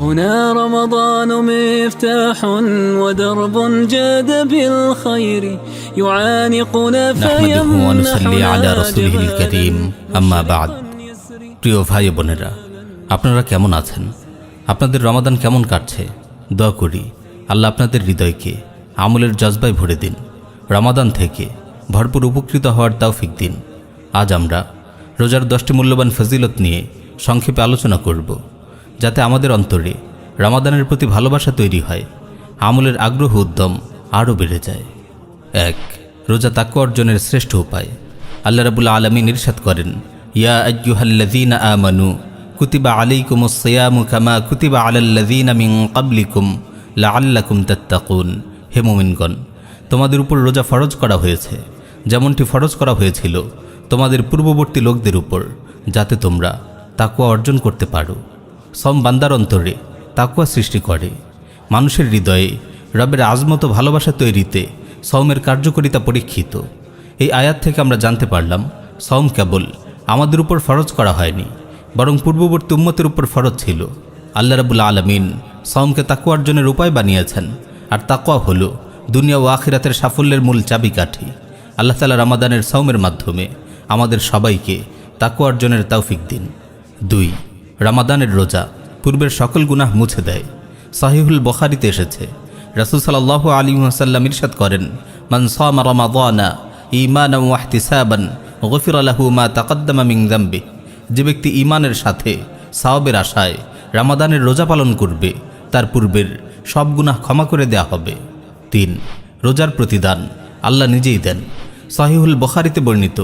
هنا رمضان مفتاح ودرب جاد بالخير يعانقنا نحمده ونصلي على رسوله الكريم أما بعد প্রিয় ভাই বোনেরা, আপনারা কেমন আছেন? আপনাদের রমাদান কেমন কাটছে? দোয়া করি আল্লাহ আপনাদের হৃদয়কে আমলের জজবায় ভরে দিন, রমাদান থেকে ভরপুর উপকৃত হওয়ার তৌফিক দিন। আজ আমরা রোজার 10টি মূল্যবান ফজিলত নিয়ে সংক্ষেপে আলোচনা করব, যাতে আমাদের অন্তরে রমাদানের প্রতি ভালোবাসা তৈরি হয়, আমলের আগ্রহ উদ্যম আরও বেড়ে যায়। 1. রোজা তাকওয়া অর্জনের শ্রেষ্ঠ উপায়। আল্লাহ রাব্বুল আলামিন ইরশাদ করেন, ইয়া আইয়ুহাল্লাযীনা আমানু কুতিবা আলাইকুমুস সিয়ামু কামা কুতিবা আলাল্লাযীনা মিন ক্বাবলিকুম লাআল্লাকুম তাত্তাকুন। হে মুমিনগণ, তোমাদের উপর রোজা ফরজ করা হয়েছে যেমনটি ফরজ করা হয়েছিল তোমাদের পূর্ববর্তী লোকদের উপর, যাতে তোমরা তাকওয়া অর্জন করতে পারো। সম বান্দার অন্তরে তাকওয়া সৃষ্টি করে। মানুষের হৃদয়ে রবের আজমত ভালোবাসা তৈরিতে সওমের কার্যকারিতা পরীক্ষিত। এই আয়াত থেকে আমরা জানতে পারলাম, সওম কেবল আমাদের উপর ফরজ করা হয়নি, বরং পূর্ববর্তী উম্মতের উপর ফরজ ছিল। আল্লাহ রাব্বুল আলামিন সওমকে তাকওয়া অর্জনের উপায় বানিয়েছেন, আর তাকওয়া হলো দুনিয়া ও আখিরাতের সাফল্যের মূল চাবিকাঠি। আল্লাহ তাআলা রমাদানের সওমের মাধ্যমে আমাদের সবাইকে তাকওয়া অর্জনের তৌফিক দিন। 2. রমাদানের রোজা পূর্বের সকল গুনাহ মুছে দেয়। সহিহুল বুখারীতে এসেছে, রাসূল সাল্লাল্লাহু আলাইহি ওয়াসাল্লাম ইরশাদ করেন, মান সামা রমাদানা ঈমানান ওয়া ইহতিসাবান গুফিরা লাহু মা তাকদ্দামা মিন যামবি। যে ব্যক্তি ঈমানের সাথে সওয়াবের আশায় রমাদানের রোজা পালন করবে, তার পূর্বের সব গুনাহ ক্ষমা করে দেয়া হবে। 3. রোজার প্রতিদান আল্লাহ নিজেই দেন। সহিহুল বুখারীতে বর্ণিত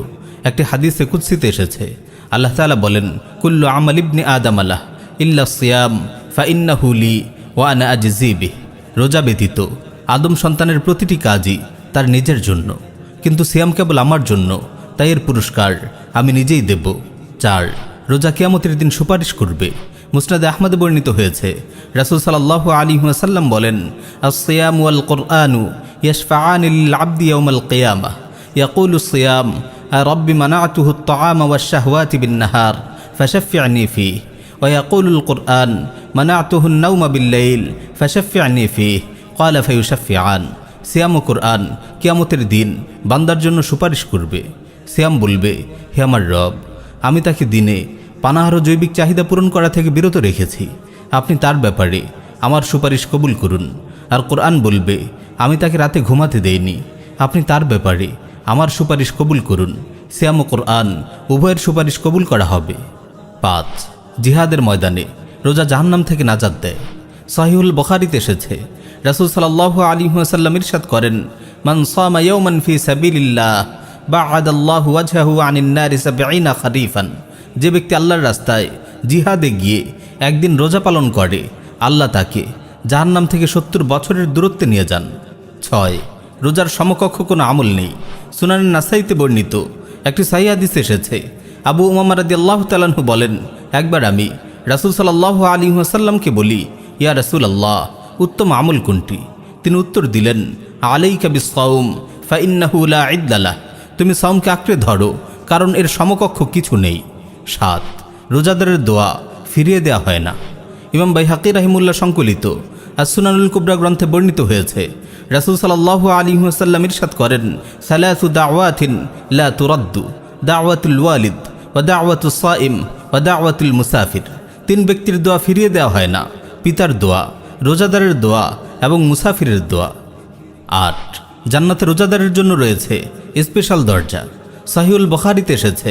একটি হাদিসে কুদসিতে এসেছে, আল্লাহ তাআলা বলেন, কুল্লু আমাল ইবনি আদম লাহ ইল্লা সিয়াম ফাইন্নাহু লি ওয়া আনা আজজি বিহ। রোজা ব্যতীত আদম সন্তানের প্রতিটি কাজই তার নিজের জন্য, কিন্তু সিয়াম কেবল আমার জন্য, তাই এর পুরস্কার আমি নিজেই দেব। 4. রোজা কিয়ামতের দিন সুপারিশ করবে। মুসনাদে আহমদে বর্ণিত হয়েছে, রাসূল সাল্লাল্লাহু আলাইহি ওয়াসাল্লাম বলেন, আস-সিয়াম ওয়াল কুরআনু ইয়াশফাআনি লিল আবদি ইয়াওমাল কিয়ামাহ ইয়াকুলু সিয়াম রব্বি মানা'তুহু আত-তা'আমা ওয়াশ-শাহওয়াতি বিন-নাহার ফাশাফি'নি ফীহি ওয়া ইয়াকুলুল কুরআন মানা'তুহু আন-নাওমা বিল-লাইল ফাশাফি'নি ফীহি ক্বালা ফায়ুশাফি'আন। সিয়াম ও কুরআন কিয়ামতের দিন বান্দার জন্য সুপারিশ করবে। সিয়াম বলবে, হে আমার রব, আমি তাকে দিনে পানাহার ও জৈবিক চাহিদা পূরণ করা থেকে বিরত রেখেছি, আপনি তার ব্যাপারে আমার সুপারিশ কবুল করুন। আর কোরআন বলবে, আমি তাকে রাতে ঘুমাতে দেইনি, আপনি তার ব্যাপারে আমার সুপারিশ কবুল করুন। সিয়াম ও কোরআন উভয়ের সুপারিশ কবুল করা হবে। 5. জিহাদের ময়দানে রোজা জাহান্নাম থেকে নাজাত দেয়। সহিহুল বুখারীতে এসেছে, রাসূল সাল্লাল্লাহু আলাইহি ওয়াসাল্লাম ইরশাদ করেন, মান সামা ইয়াওমান ফি সাবিলিল্লাহ বা'আদাল্লাহু ওয়াজহাহু আনিন নারি 70 খরিফান। যে ব্যক্তি আল্লাহর রাস্তায় জিহাদে গিয়ে একদিন রোজা পালন করে, আল্লাহ তাকে জাহান্নাম থেকে 70 বছরের দূরত্বে নিয়ে যান। 6. রোজার সমকক্ষ কোনো আমল নেই। সুনান নাসাইতে বর্ণিত একটি সহিহ হাদিস এসেছে, আবু উমামা রাদিয়াল্লাহু তাআলা আনহু বলেন, একবার আমি রাসূল সাল্লাল্লাহু আলাইহি ওয়াসাল্লামকে বলি, ইয়া রাসূলুল্লাহ, উত্তম আমল কোনটি? তিনি উত্তর দিলেন, আলাইকা বিস-সাওম ফাইন্নাহু লা ইদ্দা লাহ। তুমি সাওমকে আঁকড়ে ধরো, কারণ এর সমকক্ষ কিছু নেই। 7. রোজাদারের দোয়া ফিরিয়ে দেওয়া হয় না। ইমাম বাইহাকী রাহিমাহুল্লাহ সংকলিত আস-সুনানুল কুবরা গ্রন্থে বর্ণিত হয়েছে, রাসূল সাল্লাল্লাহু আলাইহি ওয়াসাল্লাম ইরশাদ করেন, সালাসু দাওয়াতিন লা তুরাদ্দু দাওয়াতুল ওয়ালিদ ওয়া দাওয়াতুস সাইম ওয়া দাওয়াতুল মুসাফির। 3 ব্যক্তির দোয়া ফিরিয়ে দেওয়া হয় না, পিতার দোয়া, রোজাদারের দোয়া এবং মুসাফিরের দোয়া। 8. জান্নাতে রোজাদারের জন্য রয়েছে স্পেশাল দরজা। সহিহুল বুখারীতে এসেছে,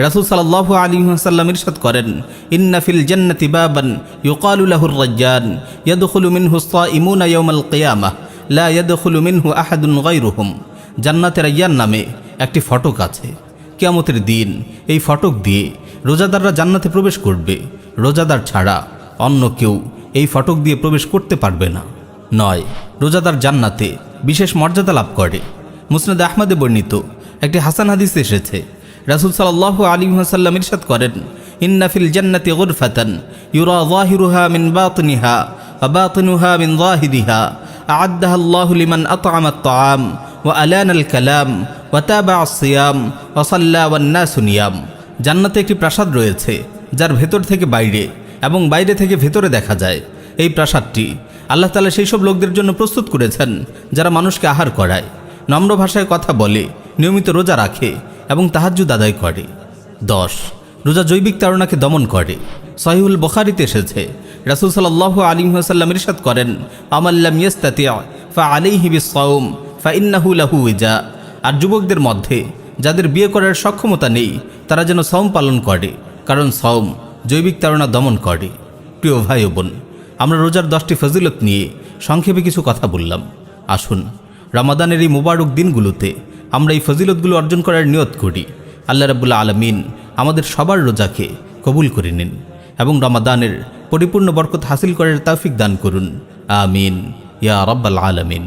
রাসূল সাল্লাল্লাহু আলাইহি ওয়াসাল্লাম ইরশাদ করেন, ইন্না ফিল জান্নাতি বাবান ইউকালু লাহুর রাজ্জান ইয়াদখুলু মিনহু আস-সাইমুনা ইয়াওমাল কিয়ামাহ লা ইয়াদখুলু মিনহু আহাদুন গায়রুহুম। জান্নাতের রায়্যান নামে একটি ফটক আছে। কিয়ামতের দিন এই ফটক দিয়ে রোজাদাররা জান্নাতে প্রবেশ করবে। রোজাদার ছাড়া অন্য কেউ এই ফটক দিয়ে প্রবেশ করতে পারবে না। 9. রোজাদার জান্নাতে বিশেষ মর্যাদা লাভ করে। মুসনাদে আহমদে বর্ণিত একটি হাসান হাদিস এসেছে, রাসূল সাল্লাল্লাহু আলাইহি ওয়াসাল্লাম ইরশাদ করেন, ইন্না ফিল জান্নাতি গুরফাতান ইউরা যাহিরুহা মিন বাতিনিহা ওয়া বাতিনুহা মিন যাহিরিহা আ'আদ্দাহা আল্লাহু লিমান আত'আমা আত-তা'আম ওয়া আলানা আল-কালাম ওয়া তাবা'a আস-সিয়াম ওয়া সাল্লা ওয়ান নাসু নিয়াম। জান্নাতে একটি প্রাসাদ রয়েছে, যার ভেতর থেকে বাইরে এবং বাইরে থেকে ভেতরে দেখা যায়। এই প্রাসাদটি আল্লাহ তাআলা সেই সব লোকদের জন্য প্রস্তুত করেছেন যারা মানুষকে আহার করায়, নম্র ভাষায় কথা বলে, নিয়মিত রোজা রাখে এবং তাহাজ্জুদ আদায় করে। 10. রোজা জৈবিক তাড়নাকে দমন করে। সহিহুল বুখারীতে এসেছে, রাসূল সাল্লাল্লাহু আলাইহি ওয়াসাল্লাম ইরশাদ করেন, আমাল্লাম ইয়াস্তাতি' ফাআলাইহি বিস-সাওম ফাইন্নাহু লাহু উজা। আর যুবকদের মধ্যে যাদের বিয়ে করার সক্ষমতা নেই তারা যেন সওম পালন করে, কারণ সওম জৈবিক তাড়না দমন করে। প্রিয় ভাই ও বোন, আমরা রোজার 10টি ফজিলত নিয়ে সংক্ষেপে কিছু কথা বললাম। আসুন রমাদানের এই মুবারক দিনগুলোতে আমরা এই ফজিলতগুলো অর্জন করার নিয়ত করি। আল্লাহ রাব্বুল আলামিন আমাদের সবার রোজাকে কবুল করে নিন এবং রমাদানের পরিপূর্ণ বরকত হাসিল করার তৌফিক দান করুন। আমিন ইয়া রাব্বাল আলামিন।